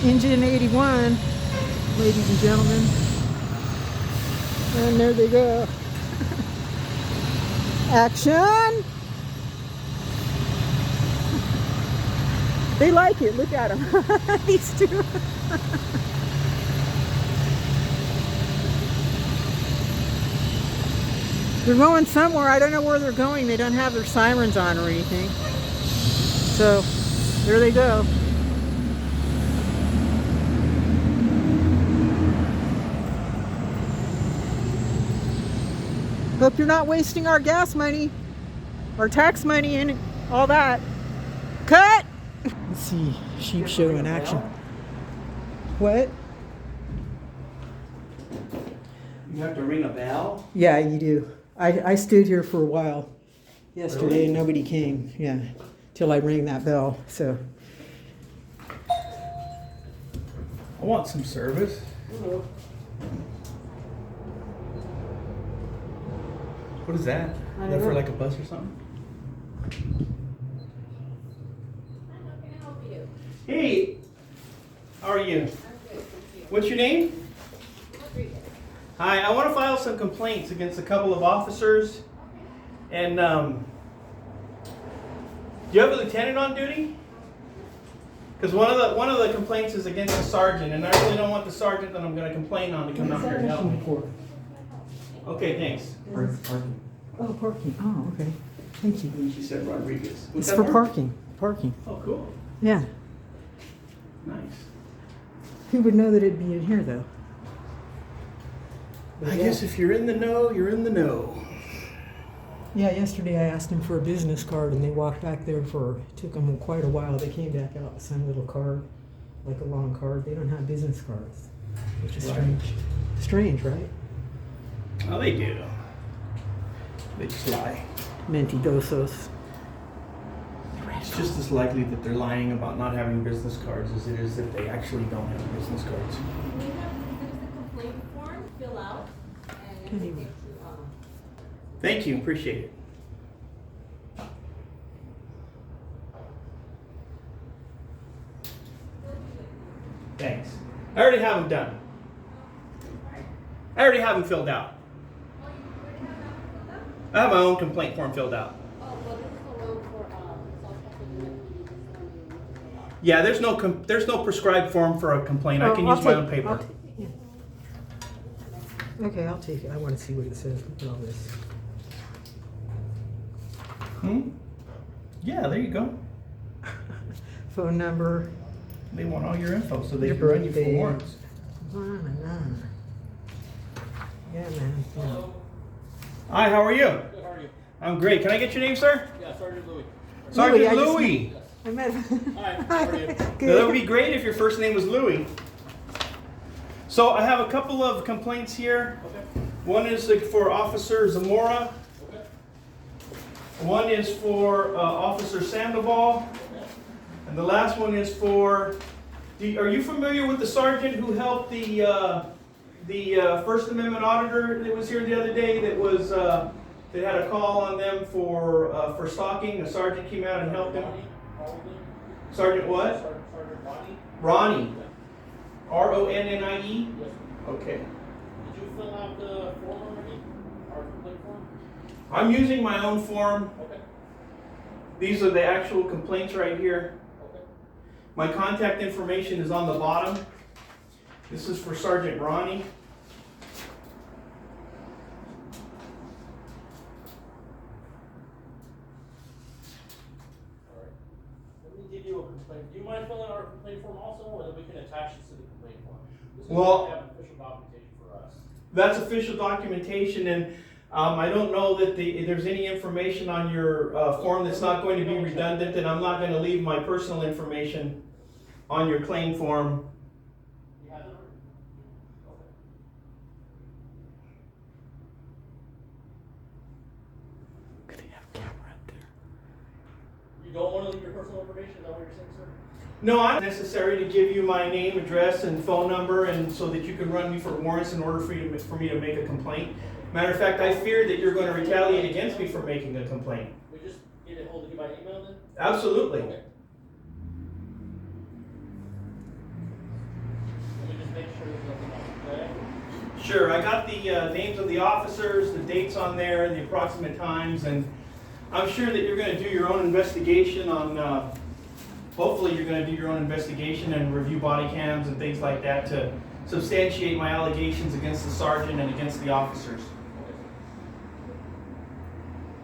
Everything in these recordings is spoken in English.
Engine 81, ladies and gentlemen. And there they go. Action! They like it. Look at them. These two. They're going somewhere. I don't know where they're going. They don't have their sirens on or anything. So, there they go. Hope you're not wasting our gas money, our tax money, and all that. Cut! Let's see, sheep show in action. What? You have to ring a bell? Yeah, you do. I stood here for a while yesterday, really? And nobody came. Yeah, till I rang that bell. So. I want some service. Hello. What is that? Is that for like a bus or something? How can I help you? Hey, how are you? I'm good, thank you. What's your name? Rodriguez. Hi, I want to file some complaints against a couple of officers. And do you have a lieutenant on duty? Because one of the complaints is against the sergeant, and I really don't want the sergeant that I'm going to complain on to come out here and help me. Okay, thanks. Parking. Oh, parking. Oh, okay. Thank you. She said Rodriguez. It's for parking. Parking. Oh, cool. Yeah. Nice. Who would know that it'd be in here, though? But I yeah. guess if you're in the know, you're in the know. Yeah, yesterday I asked them for a business card, and they walked back there took them quite a while. They came back out with some little card, like a long card. They don't have business cards, which is strange. Strange, right? Oh, they do. They just lie. Mentidosos. It's just as likely that they're lying about not having business cards as it is that they actually don't have business cards. We have a complaint form, fill out, and Can then you- get you, Thank you, appreciate it. Thanks. I already have them done. I already have them filled out. Oh, you already have that filled out? I have my own complaint form filled out. Oh, well, this is the one for, South. Yeah, there's no prescribed form for a complaint. I can use my own paper. Okay, I'll take it. I want to see what it says. Look at all this. Yeah, there you go. Phone number. They want all your info so they Your can run you for birthday. warrants. Yeah, man. Yeah. Hi, how are you? Good, how are you? I'm great. Can I get your name, sir? Yeah, Sergeant Louis. Sergeant I just- Louis. I met Hi, how are you? Good. Now, that would be great if your first name was Louis. So I have a couple of complaints here. Okay. One is for Officer Zamora. Okay. One is for Officer Sandoval. Okay. And the last one is for, are you familiar with the sergeant who helped the First Amendment auditor that was here the other day that had a call on them for stalking? A sergeant came out and helped him. Sergeant what? Sergeant Ronnie? Ronnie. R-O-N-N-I-E? Yes. Okay. Did you fill out the form already? Our complaint form? I'm using my own form. Okay. These are the actual complaints right here. Okay. My contact information is on the bottom. This is for Sergeant Ronnie. All right. Let me give you a complaint. Do you mind filling out our complaint form also, or that we can attach this to the complaint form? This is Well- we have official documentation for us. That's official documentation, and I don't know that there's any information on your form that's not going to be redundant, and I'm not going to leave my personal information on your claim form. You have it already? Okay. They have a camera up there. You don't want to leave your personal information? Is that what you're saying, sir? No, it's necessary to give you my name, address, and phone number, and so that you can run me for warrants in order for me to make a complaint. Matter of fact, I fear that you're going to retaliate against me for making a complaint. We just get it hold of you by email then? Absolutely. Okay. Sure, I got the names of the officers, the dates on there, the approximate times, and I'm sure that you're going to do your own investigation on, hopefully you're going to do your own investigation and review body cams and things like that to substantiate my allegations against the sergeant and against the officers.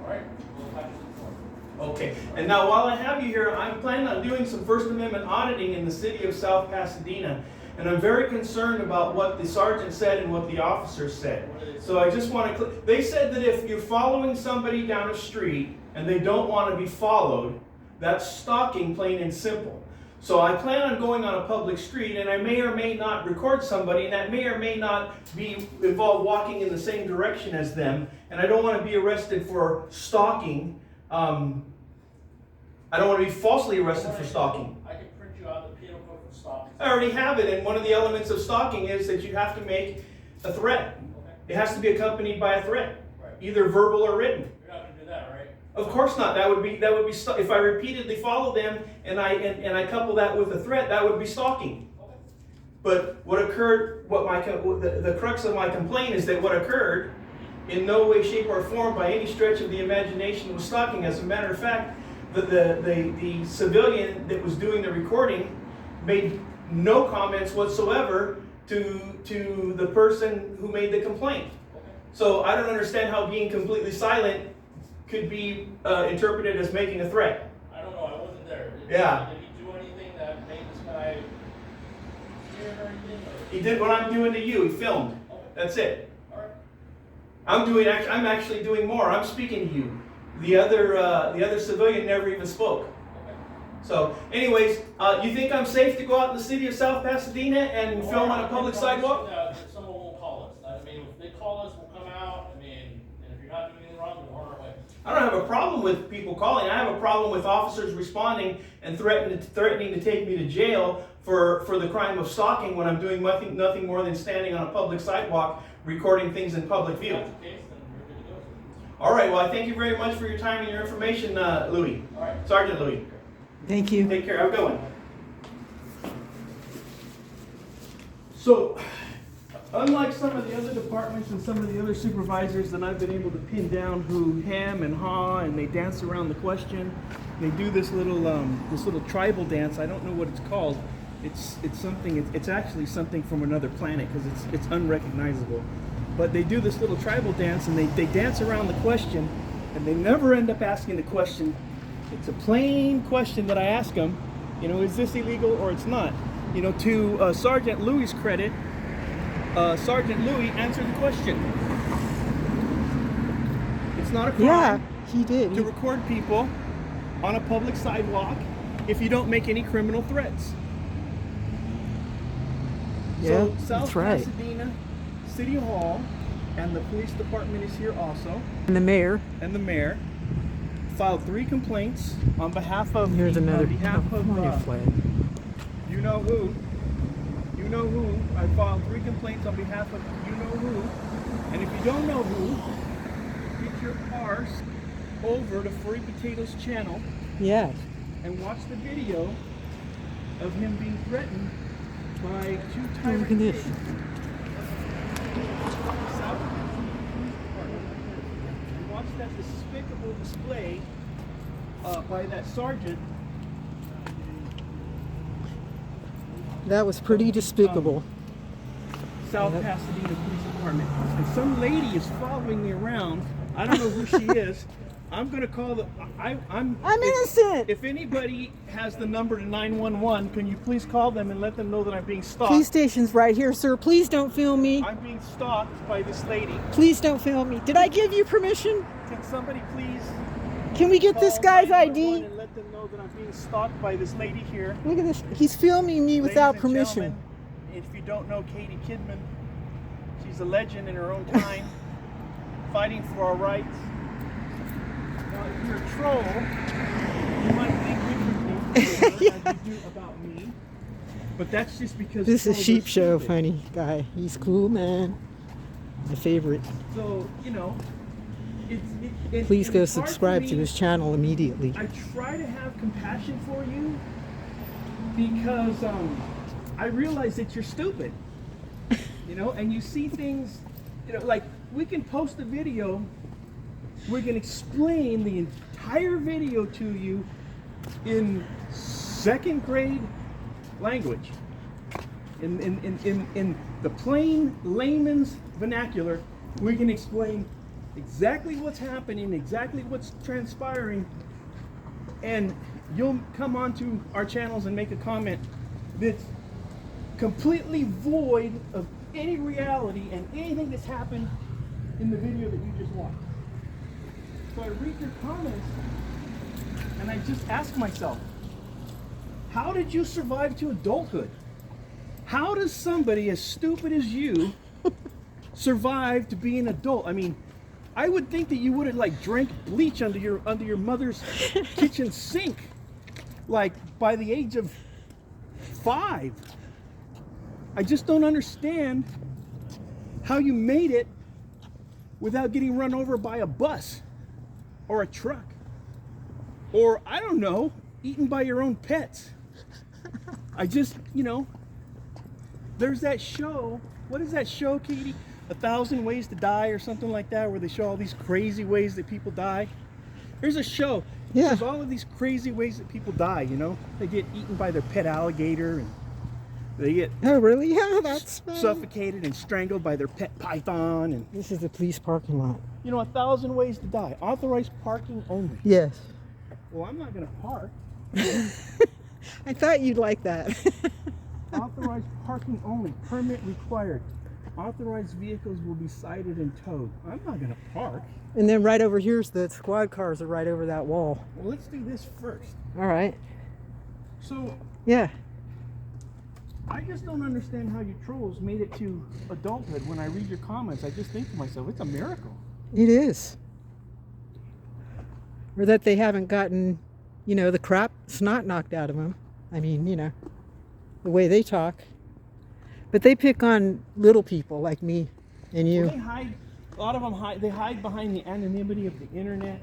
Alright, we'll attach it to the form. Okay, and now while I have you here, I'm planning on doing some First Amendment auditing in the city of South Pasadena. And I'm very concerned about what the sergeant said and what the officers said. So I just want to, they said that if you're following somebody down a street and they don't want to be followed, that's stalking, plain and simple. So I plan on going on a public street and I may or may not record somebody, and that may or may not be involved walking in the same direction as them, and I don't want to be arrested for stalking. I don't want to be falsely arrested for stalking. I can print you out the penal code for stalking. I already have it, and one of the elements of stalking is that you have to make a threat. Okay. It has to be accompanied by a threat, Right. either verbal or written. You're not gonna do that, right? Of course not. That would be if I repeatedly follow them and I couple that with a threat, that would be stalking. Okay. But what occurred, the crux of my complaint is that what occurred in no way, shape, or form by any stretch of the imagination was stalking. As a matter of fact, the civilian that was doing the recording made no comments whatsoever to the person who made the complaint. Okay. So I don't understand how being completely silent could be interpreted as making a threat. I don't know, I wasn't there. Yeah. Did he do anything that made this guy scared or anything? Or? He did what I'm doing to you. He filmed. Okay. That's it. Alright. I'm actually doing more. I'm speaking to you. The other civilian never even spoke. Okay. So, anyways, you think I'm safe to go out in the city of South Pasadena and film on a public sidewalk? That someone will call us. I mean, if they call us, we'll come out. I mean, and if you're not doing anything wrong, we'll on our way. I don't have a problem with people calling. I have a problem with officers responding and threatening to take me to jail for the crime of stalking when I'm doing nothing more than standing on a public sidewalk recording things in public view. If that's the case, then we're good to go. All right, well, I thank you very much for your time and your information, Louis. All right. Sergeant Louis. Thank you. Take care. Have a good one. So, unlike some of the other departments and some of the other supervisors that I've been able to pin down who hem and haw and they dance around the question, they do this little tribal dance. I don't know what it's called. It's actually something from another planet because it's unrecognizable. But they do this little tribal dance and they dance around the question and they never end up asking the question. It's a plain question that I ask them, is this illegal or it's not? To Sergeant Louis' credit, Sergeant Louis answered the question. It's not a crime Yeah, he did. to record people on a public sidewalk if you don't make any criminal threats. Yeah, So South that's right. Pasadena City Hall and the police department is here also, And the mayor. and the mayor filed 3 complaints on behalf of Here's another on behalf California of flag. you know who. I filed 3 complaints on behalf of you know who. And if you don't know who, get your cars over to Furry Potatoes channel Yeah. and watch the video of him being threatened by 2 Oh, tyrant look at this. kids. South Pasadena Police Department. And watch that despicable display by that sergeant. That was pretty despicable. South Yep. Pasadena Police Department. And some lady is following me around. I don't know who she is. I'm going to call the... I'm innocent! If anybody has the number to 911, can you please call them and let them know that I'm being stalked? Police station's right here, sir. Please don't film me. I'm being stalked by this lady. Please don't film me. Did I give you permission? Can somebody please Can we get this call guy's 911 ID? and let them know that I'm being stalked by this lady here? Look at this. He's filming me without Ladies and permission. gentlemen, if you don't know Katie Kidman, she's a legend in her own time, fighting for our rights. Now, if you're a troll, you might think differently as you do about me, but that's just because This is trolls are Sheep Show, stupid. funny guy. He's cool, man. My favorite. So, Please go it's hard for subscribe to me. his channel immediately. I try to have compassion for you because I realize that you're stupid. You know, and you see things, you know, like we can post a video, we can explain the entire video to you in second grade language. In the plain layman's vernacular, we can explain exactly what's happening, exactly what's transpiring, and you'll come onto our channels and make a comment that's completely void of any reality and anything that's happened in the video that you just watched. So I read your comments and I just ask myself, how did you survive to adulthood? How does somebody as stupid as you survive to be an adult? I mean, I would think that you would have like drank bleach under your mother's kitchen sink, like by the age of 5. I just don't understand how you made it without getting run over by a bus or a truck, or I don't know, eaten by your own pets. I just, you know, there's that show. What is that show, Katie? 1,000 Ways to Die or something like that, where they show all these crazy ways that people die. There's a show. Yeah. There's all of these crazy ways that people die, you know? They get eaten by their pet alligator, and they get Oh, really? Yeah, that's fun. suffocated and strangled by their pet python. And This is the police parking lot. you know, 1,000 Ways to Die. Authorized parking only. Yes. Well, I'm not going to park. I thought you'd like that. Authorized parking only. Permit required. Authorized vehicles will be cited and towed. I'm not going to park. And then right over here's the squad cars are right over that wall. Well, let's do this first. All right. So, Yeah. I just don't understand how you trolls made it to adulthood. When I read your comments, I just think to myself, it's a miracle. It is. Or that they haven't gotten, you know, the crap snot knocked out of them. I mean, you know, the way they talk. But they pick on little people like me and you. Well, they hide, a lot of them hide, they hide behind the anonymity of the internet,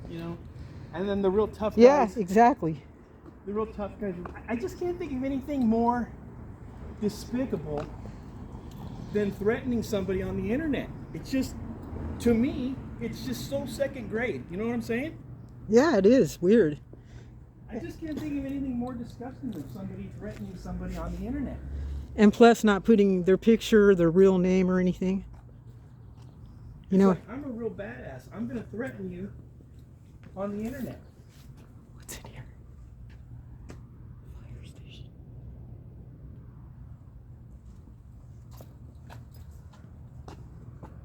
you know, and then the real tough guys. Yeah, exactly. The real tough guys. I just can't think of anything more despicable than threatening somebody on the internet. It's just, to me, it's just so second grade. You know what I'm saying? Yeah, it is weird. I just can't think of anything more disgusting than somebody threatening somebody on the internet. And plus not putting their picture, their real name or anything. You know, It's like, I'm a real badass. I'm going to threaten you on the internet. what's in here? Fire station.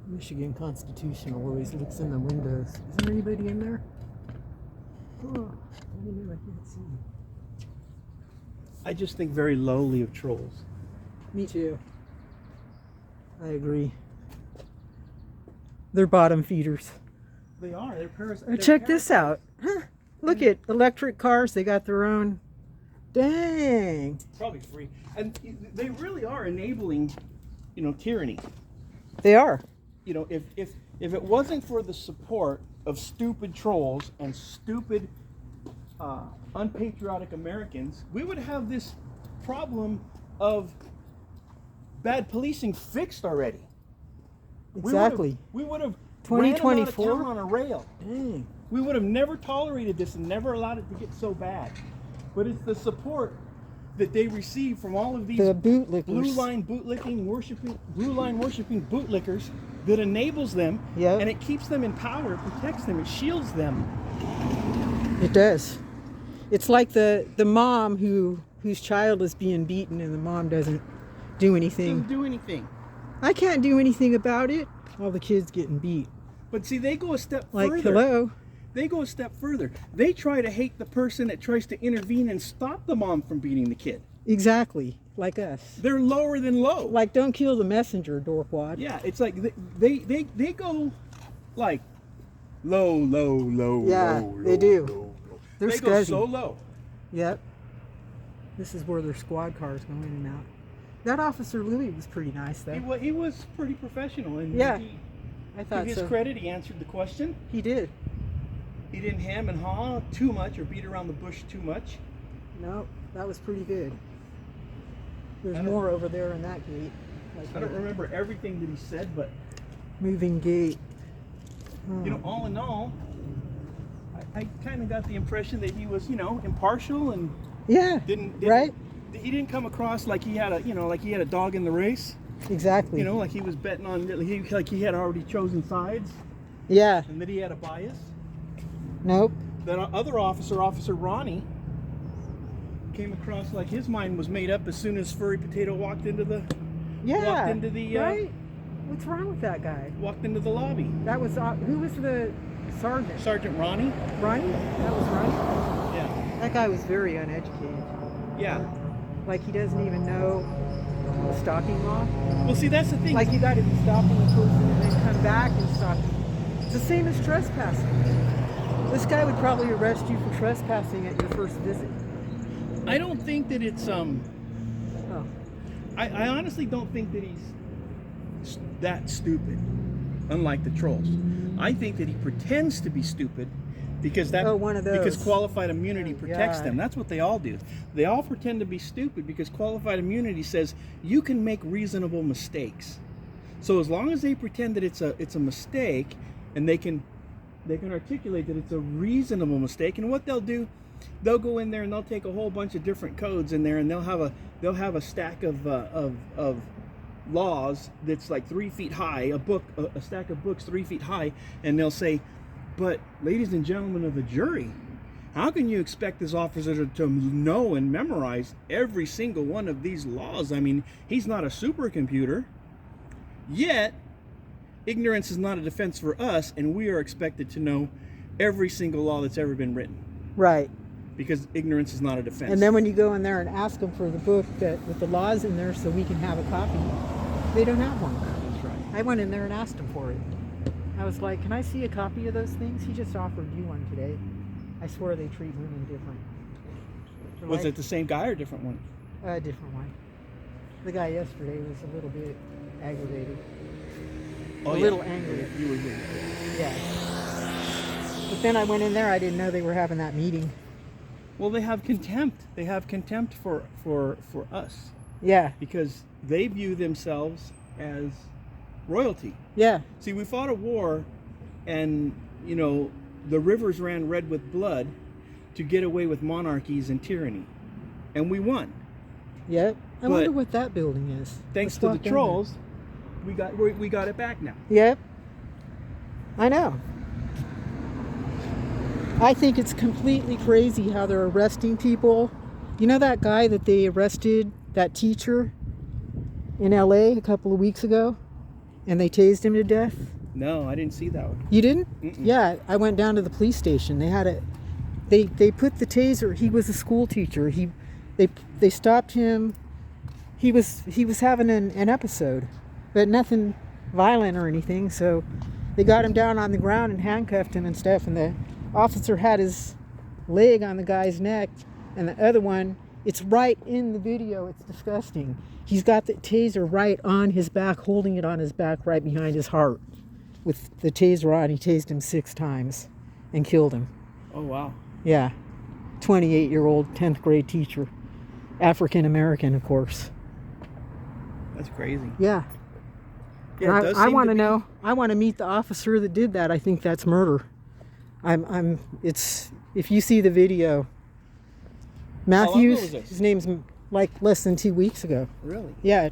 Michigan Constitutional always looks in the windows. Is there anybody in there? Oh, I don't know, I can't see. I just think very lowly of trolls. Me too. I agree. They're bottom feeders. They are. They're Oh, check this out. Huh. Look at electric cars. They got their own. Dang. Probably free. And they really are enabling, you know, tyranny. They are. You know, if it wasn't for the support of stupid trolls and stupid, unpatriotic Americans, we would have this problem of bad policing fixed already. Exactly. We would have 2024 on a rail. Dang. We would have never tolerated this and never allowed it to get so bad. But it's the support that they receive from all of these The bootlickers. blue line worshiping bootlickers that enables them, Yep. and it keeps them in power, it protects them, it shields them. It does. It's like the mom whose child is being beaten and the mom doesn't do anything. Doesn't do anything. I can't do anything about it. All the kids getting beat. But see, they go a step Like, further. hello. They go a step further. They try to hate the person that tries to intervene and stop the mom from beating the kid. Exactly. Like us. They're lower than low. Like, don't kill the messenger, Dorkwad. Yeah, it's like they go like low. Yeah, low, they do. low. They're They go scuzzy. so low. Yep. This is where their squad cars go in and out. That Officer Louis was pretty nice, though. He was pretty professional, and Yeah, he, I to thought his so. credit, he answered the question. He did. He didn't ham and haw too much or beat around the bush too much. No, that was pretty good. I There's don't- more over there in that gate. I don't remember everything that he said, but Moving gate. you know, all in all, I kind of got the impression that he was, you know, impartial and Yeah. didn't Right. He didn't come across like he had a, you know, like he had a dog in the race. Exactly. You know, like he was betting on, like he had already chosen sides, Yeah. and that he had a bias. Nope. That other officer, Officer Ronnie, came across like his mind was made up as soon as Furry Potato walked into the Yeah. into the, right. What's wrong with that guy? lobby. That was who was the sergeant? Sergeant Ronnie. Ronnie? That was Ronnie. Yeah. That guy was very uneducated. Yeah. Like he doesn't even know the stalking law. Well, see, that's the thing. Like you got to be stopping the person and then come back and stop. It's the same as trespassing. This guy would probably arrest you for trespassing at your first visit. I don't think that it's Oh. I honestly don't think that he's that stupid, unlike the trolls. I think that he pretends to be stupid because one of those. because qualified immunity Oh, protects God. them. That's what they all do. They all pretend to be stupid because qualified immunity says you can make reasonable mistakes. So as long as they pretend that it's a mistake, and they can articulate that it's a reasonable mistake, and what they'll do, they'll go in there and they'll take a whole bunch of different codes in there, and they'll have a stack of laws that's like 3 feet high, a stack of books 3 feet high, and they'll say, but ladies and gentlemen of the jury, how can you expect this officer to know and memorize every single one of these laws? I mean, he's not a supercomputer. Yet, ignorance is not a defense for us, and we are expected to know every single law that's ever been written, Right. because ignorance is not a defense. And then when you go in there and ask them for the book with the laws in there so we can have a copy, they don't have one. That's right. I went in there and asked him for it. I was like, can I see a copy of those things? He just offered you one today. I swear they treat women different. They're Was like, it the same guy or a different one? a different one? The guy yesterday was a little bit aggravated. Oh, a yeah. little angry. You were here. Yeah. But then I went in there, I didn't know they were having that meeting. Well, they have contempt. They have contempt for us Yeah. because they view themselves as royalty. Yeah. See, we fought a war, and you know, the rivers ran red with blood to get away with monarchies and tyranny, and we won. Yep. I But wonder what that building is. Thanks Let's to the walk down trolls, we got it back now. there. Yep. I know. I think it's completely crazy how they're arresting people. You know that guy that they arrested, that teacher in LA a couple of weeks ago, and they tased him to death? No, I didn't see that one. You didn't? Mm-mm. Yeah, I went down to the police station. They had they put the taser. He was a school teacher. They stopped him. He was having an episode, but nothing violent or anything. So they got him down on the ground and handcuffed him and stuff. And the officer had his leg on the guy's neck, and the other one, it's right in the video. It's disgusting. He's got the taser right on his back, holding it on his back right behind his heart. With the taser on, he tased him 6 times and killed him. Oh wow. Yeah. 28-year-old 10th grade teacher. African American, of course. That's crazy. Yeah. Yeah, it does I seem want to to be- know. I want to meet the officer that did that. I think that's murder. It's if you see the video. Matthews, was this? his name's like less than 2 weeks ago. Really? Yeah.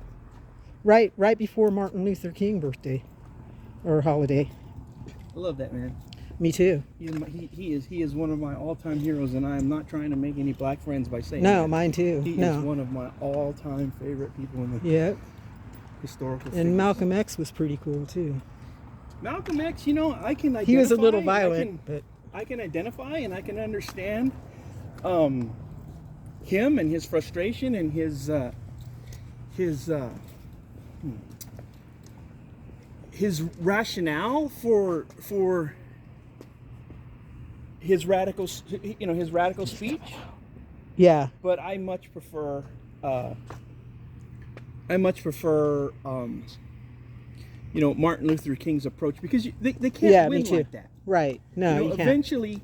Right before Martin Luther King birthday or holiday. I love that man. Me too. He is one of my all-time heroes, and I am not trying to make any black friends by saying No, that. mine too. He no. is one of my all-time favorite people in the Yeah. historical. And figures. Malcolm X was pretty cool too. Malcolm X, you know, I can identify. He was a little and I violent, but I can identify and I can understand him and his frustration and his rationale for his radical speech. yeah. But I much prefer Martin Luther King's approach, because they can't Yeah, win me too. like that. Right. No, you can't.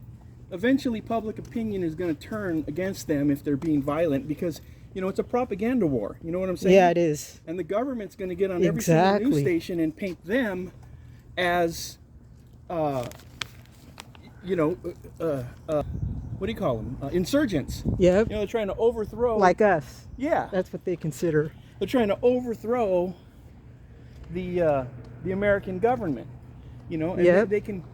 Eventually public opinion is going to turn against them if they're being violent, because You know, it's a propaganda war. You know what I'm saying? Yeah, it is. And the government's going to get on every single news Exactly. station and paint them as, you know, what do you call them? Insurgents. Yep. You know, they're trying to overthrow. Like us. Yeah. That's what they consider. They're trying to overthrow the American government. You know, and Yep. they can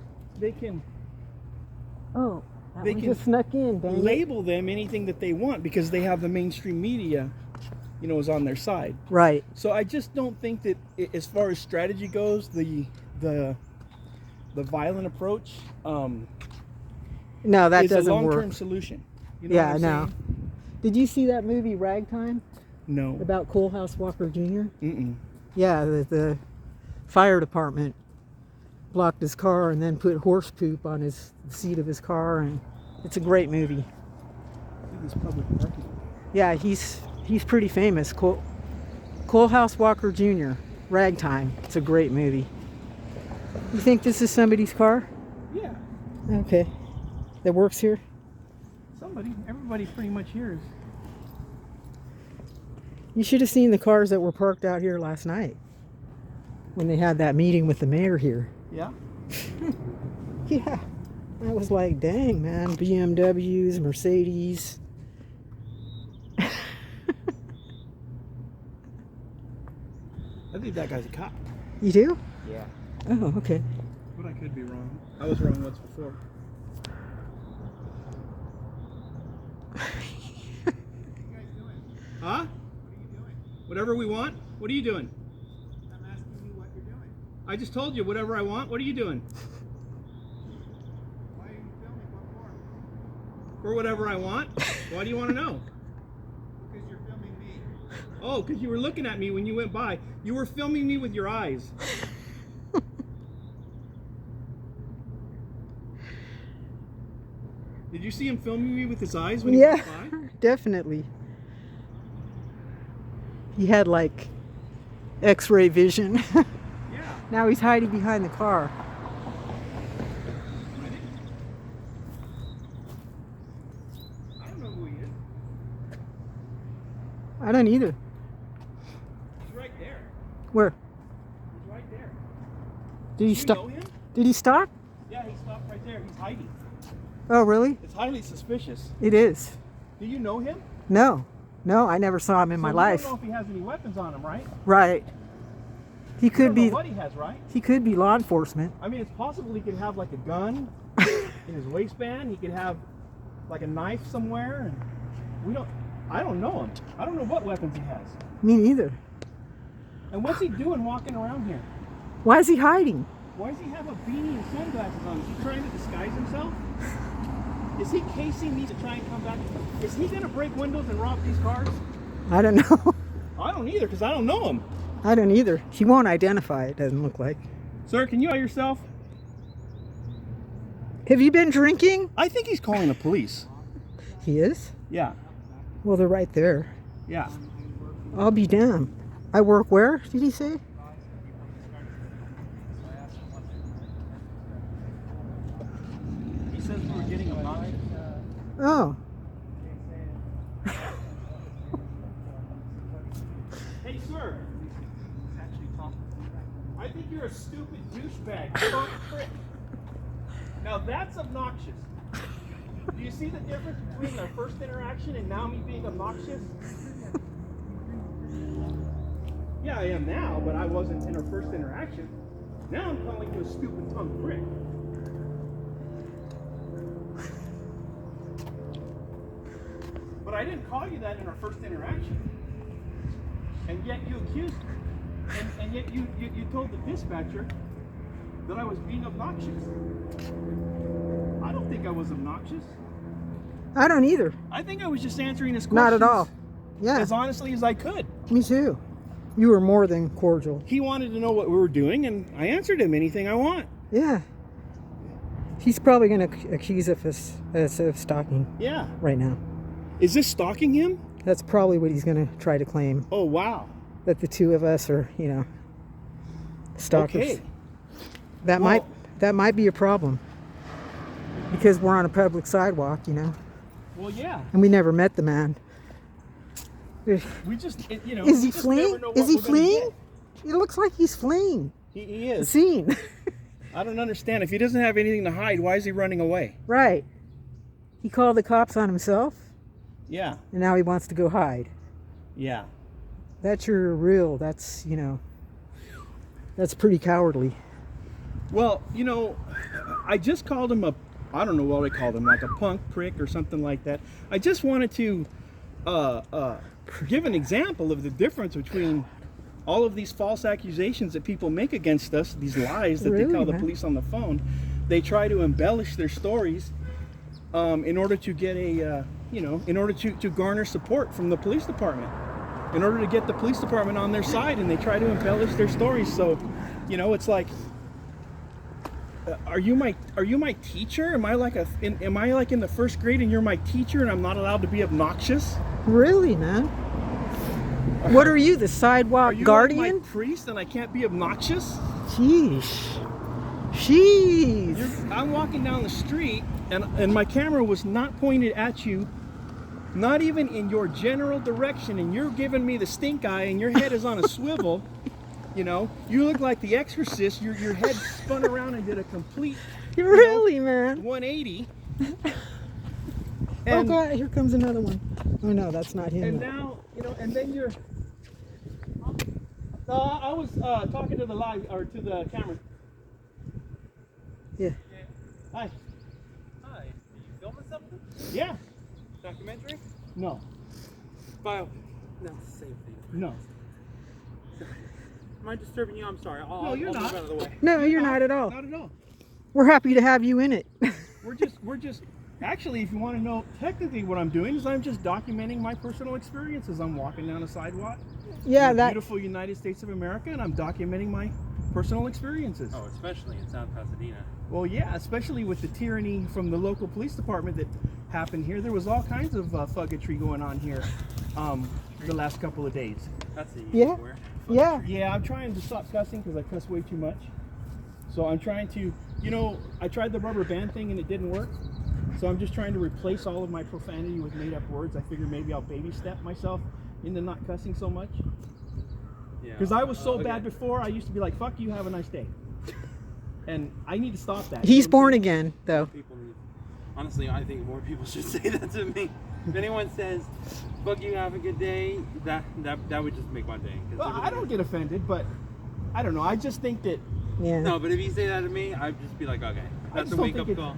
Oh, that They one can just snuck in, dang it. label them anything that they want because they have the mainstream media, you know, is on their side. Right. So I just don't think that, as far as strategy goes, the violent approach No, that is a doesn't long-term work. solution. You know Yeah, what I'm no. saying? Did you see that movie Ragtime No. about Kohlhouse Walker Jr.? Mm-mm. Yeah, the fire department blocked his car and then put horse poop on the seat of his car, and it's a great movie. I think it's public parking. Yeah, he's pretty famous. Kohlhouse Walker Jr. Ragtime. It's a great movie. You think this is somebody's car? Yeah. Okay. That works here? Everybody pretty much here is. You should have seen the cars that were parked out here last night when they had that meeting with the mayor here. Yeah. Yeah. I was like, dang, man. BMWs, Mercedes. I think that guy's a cop. You do? Yeah. Oh, okay. But I could be wrong. I was wrong once before. Huh? What are you doing? Whatever we want. What are you doing? I'm asking you what you're doing. I just told you whatever I want. What are you doing? Why are you filming? What for? For whatever I want. Why do you want to know? Because you're filming me. Oh, because you were looking at me when you went by. You were filming me with your eyes. Did you see him filming me with his eyes when he Yeah, went by? definitely. He had like X-ray vision. Yeah. Now he's hiding behind the car. I don't know who he is. I don't either. He's right there. Where? He's right there. Did he Do you stop? know him? Did he stop? Yeah, he stopped right there. He's hiding. Oh, really? It's highly suspicious. It is. Do you know him? No. No, I never saw him in my life. You don't know if he has any weapons on him, right? Right. He You could don't know be. what he has, right? He could be law enforcement. I mean, it's possible he could have like a gun in his waistband. He could have like a knife somewhere, and I don't know him. I don't know what weapons he has. Me neither. And what's he doing walking around here? Why is he hiding? Why does he have a beanie and sunglasses on? Is he trying to disguise himself? Is he casing these to try and come back? Is he going to break windows and rob these cars? I don't know. I don't either, because I don't know him. I don't either. He won't identify, it doesn't look like. Sir, can you by yourself? Have you been drinking? I think he's calling the police. He is? Yeah, Well, they're right there. yeah. I'll be damned. I work where, did he say? He says we were getting him not. Oh. Hey, sir. I think you're a stupid douchebag. Fuck prick. Now that's obnoxious. Do you see the difference between our first interaction and now me being obnoxious? Yeah, I am now, but I wasn't in our first interaction. Now I'm calling you a stupid tongue prick. But I didn't call you that in our first interaction. And yet you accused me. And yet you told the dispatcher that I was being obnoxious. I don't think I was obnoxious. I don't either. I think I was just answering his questions. Not at all. Yeah, As honestly as I could. me too. You were more than cordial. He wanted to know what we were doing, and I answered him anything I want. Yeah. He's probably going to accuse us of stalking Yeah. right now. Is this stalking him? That's probably what he's going to try to claim. Oh, wow. That the two of us are, stalkers. Okay. That Well- might be a problem. Because we're on a public sidewalk, Well, yeah. and we never met the man. We just, you know. Is we he just fleeing? never know Is what he we're gonna fleeing? It looks like he's fleeing get. He the is. scene. I don't understand. If he doesn't have anything to hide, why is he running away? Right. He called the cops on himself, Yeah. and now he wants to go hide. Yeah. That's you know, that's pretty cowardly. Well, you know, I just called him I don't know what I called him, like a punk prick or something like that. I just wanted to give an example of the difference between all of these false accusations that people make against us, these lies that they Really, tell the man? police on the phone. They try to embellish their stories in order to get in order to garner support from the police department, in order to get the police department on their side, and they try to embellish their stories. So, you know, it's like, are you my teacher? Am I like in the first grade and you're my teacher and I'm not allowed to be obnoxious? Really, man? What are you, the sidewalk Are you guardian? like my priest and I can't be obnoxious? Sheesh. Jeez. I'm walking down the street and my camera was not pointed at you, not even in your general direction, and you're giving me the stink eye and your head is on a swivel. You know, you look like the Exorcist. Your head spun around and did a complete Really, man? 180. Oh And, God, here comes another one. Oh no, that's not him. and now, you know, and then you're. I was talking to the to the camera. Yeah. Hi. Hi, are you filming something? Yeah. Documentary? No. Bio. No, it's the same thing. No. Am I disturbing you? I'm sorry. No, you're I'll not. move out of the way. No, you're not at all. Not at all. We're happy to have you in it. We're just. Actually, if you want to know, technically what I'm doing is I'm just documenting my personal experiences. I'm walking down a sidewalk Yeah, in the that. beautiful United States of America, and I'm documenting my personal experiences. Oh, especially in South Pasadena. Well, yeah, especially with the tyranny from the local police department that happened here. There was all kinds of fucketry going on here the last couple of days. That's the Yeah. where. Yeah. Yeah, I'm trying to stop cussing because I cuss way too much. So I'm trying to, you know, I tried the rubber band thing and it didn't work. So I'm just trying to replace all of my profanity with made up words. I figure maybe I'll baby step myself into not cussing so much. Yeah. Because I was so Okay. bad before, I used to be like, fuck you, have a nice day. And I need to stop that. He's You know what I'm born saying? again, though. People need. Honestly, I think more people should say that to me. If anyone says, "Fuck you, have a good day," that would just make my day. 'Cause Well, I don't get offended, but I don't know. I just think that, Yeah. No, but if you say that to me, I'd just be like, okay, I that's just a don't wake think up call.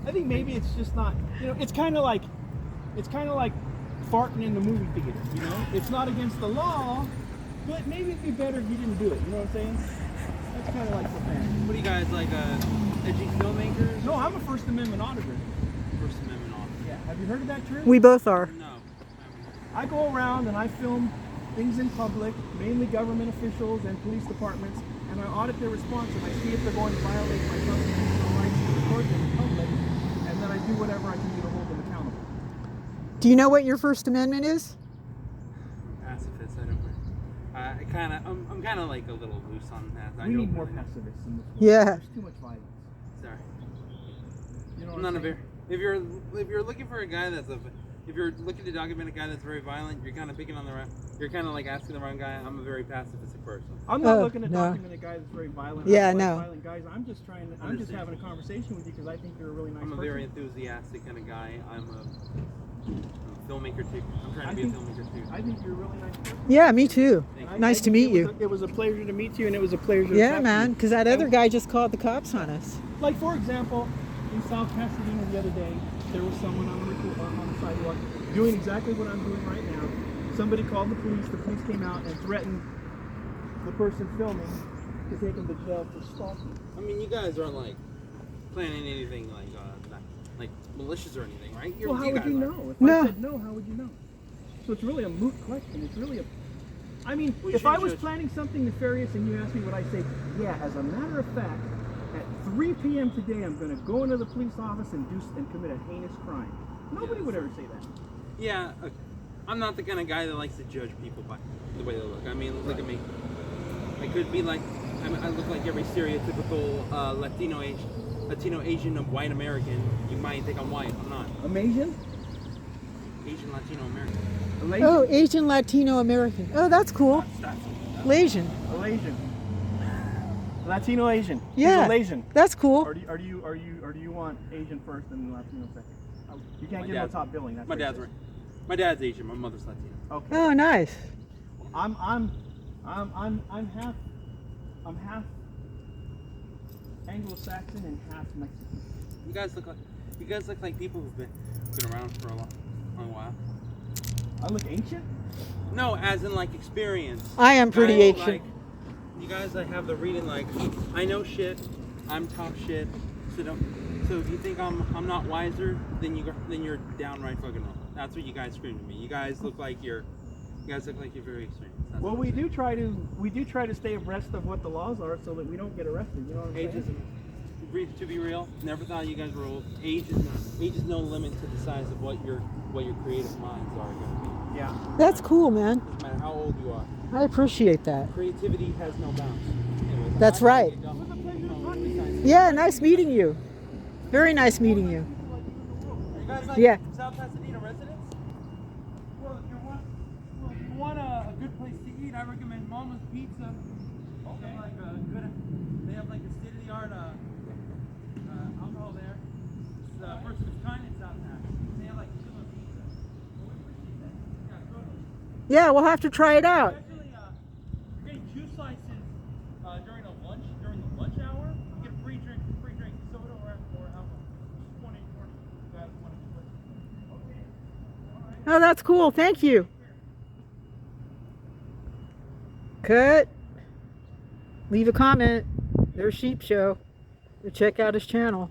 I think maybe it's just not, you know, it's kind of like farting in the movie theater, you know? It's not against the law, but maybe it'd be better if you didn't do it, you know what I'm saying? That's kind of like the thing. What are you guys like, edgy filmmakers? No, I'm a First Amendment auditor. First Amendment off. Yeah. Have you heard of that term? We both are. No. I go around and I film things in public, mainly government officials and police departments, and I audit their response and I see if they're going to violate my constitutional rights to record them in public, and then I do whatever I can do to hold them accountable. Do you know what your First Amendment is? Pacifist. I don't. I'm kind of like a little loose on that. I We don't need more really know. pacifists in this world. Yeah. There's too much violence. Sorry. You know I'm what not I'm a saying? very. If you're looking for a guy if you're looking to document a guy that's very violent, you're kind of picking on the wrong. You're kind of like asking the wrong guy. I'm a very pacifistic person. I'm not Oh, looking to no. document a guy that's very violent. Yeah, I don't like no. violent guys. I'm just Understand. having a conversation with you because I think you're a really nice I'm a person. very enthusiastic kind of guy. I'm a filmmaker too. I'm trying to I be think- a filmmaker too. I think you're a really nice person. Yeah, me too. Thank I- you. Nice I to think meet you. It was a pleasure to meet you, and it was a pleasure to Yeah, talk to man, you. because that other guy just called the cops on us. Like, for example, in South Pasadena the other day, there was someone on the sidewalk doing exactly what I'm doing right now. Somebody called the police came out and threatened the person filming to take him to jail for stalking. I mean, you guys aren't like planning anything like like malicious or anything, right? Well, how you would guys you aren't. know? If No. I said no, how would you know? So it's really a moot question. It's really a... I mean, Well, you if I should was judge- planning something nefarious and you asked me, would I say, yeah, as a matter of fact, at 3 p.m. today, I'm going to go into the police office and commit a heinous crime. Nobody would ever say that. Yeah, I'm not the kind of guy that likes to judge people by the way they look. I mean, look at me. I could be like, I look like every stereotypical Latino Asian white American. You might think I'm white. I'm not. Amazing? Asian Latino American. Oh, Asian Latino American. Oh, that's cool. Asian. Malaysian. Latino Asian. Yeah. He's Malaysian. That's cool. Or do you want Asian first and Latino second? You can't My give him a dad's- top billing. That's My dad's racist. right. My dad's Asian. My mother's Latino. Okay. Oh, nice. I'm half Anglo-Saxon and half Mexican. You guys look like people who've been around for a long while. I look ancient. No, as in like experience. I am pretty Guys, ancient. like, you guys like have the reading like I know shit. I'm top shit. So if you think I'm not wiser, then you're downright fucking wrong. That's what you guys scream to me. You guys look like you're very experienced. That's Well, what we I'm do try to stay abreast of what the laws are so that we don't get arrested. You know what I'm saying. saying? To be real, never thought you guys were old. Age is no limit to the size of what your creative minds are going to Yeah. That's cool, man. be. No matter how old you are, I appreciate that. creativity has no bounds. Anyways, That's I'm right. gonna get going. Yeah, nice meeting you. Very nice meeting you. Are you guys like Yeah. South Pasadena residents? Well, if you want a good place to eat, I recommend Mama's Pizza. Okay. They have like a state-of-the-art alcohol there. It's the first of its kind in South Pasadena. They have like killer pizza. Well, we appreciate that. Yeah, good. Yeah, we'll have to try it out. Actually, you're getting 2 slices during the lunch hour. You get a free drink, soda or alcohol. Just 20. You guys want to split? Okay. All right. Oh, that's cool. Thank you. Cut. Leave a comment. There's Sheep Show. Check out his channel.